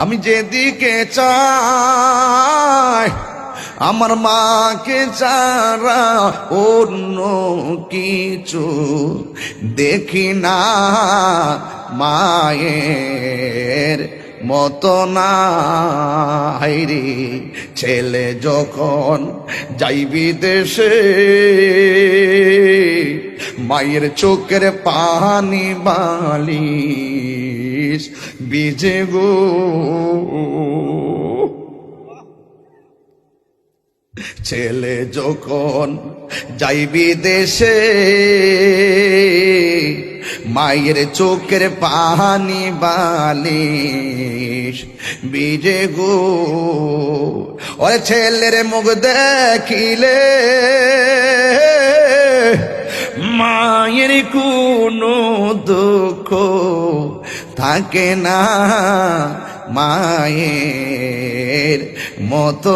আমি যেদিকে চাই আমার মাকে ছাড়া অন্য কিছু দেখি না, মায়ের মতো না। হায়রে ছেলে যখন যাইবি দেশে, মায়ের চোখের পানি বালিশ ভিজে গো। ছেলে যখন যাইবি দেশে, মায়ের চোখের পানি বালিশ ভিজে গো। ওরে ছেলের মুখ দেখিলে মায়ের কোনো দুঃখ থাকে না, মায়ের মতো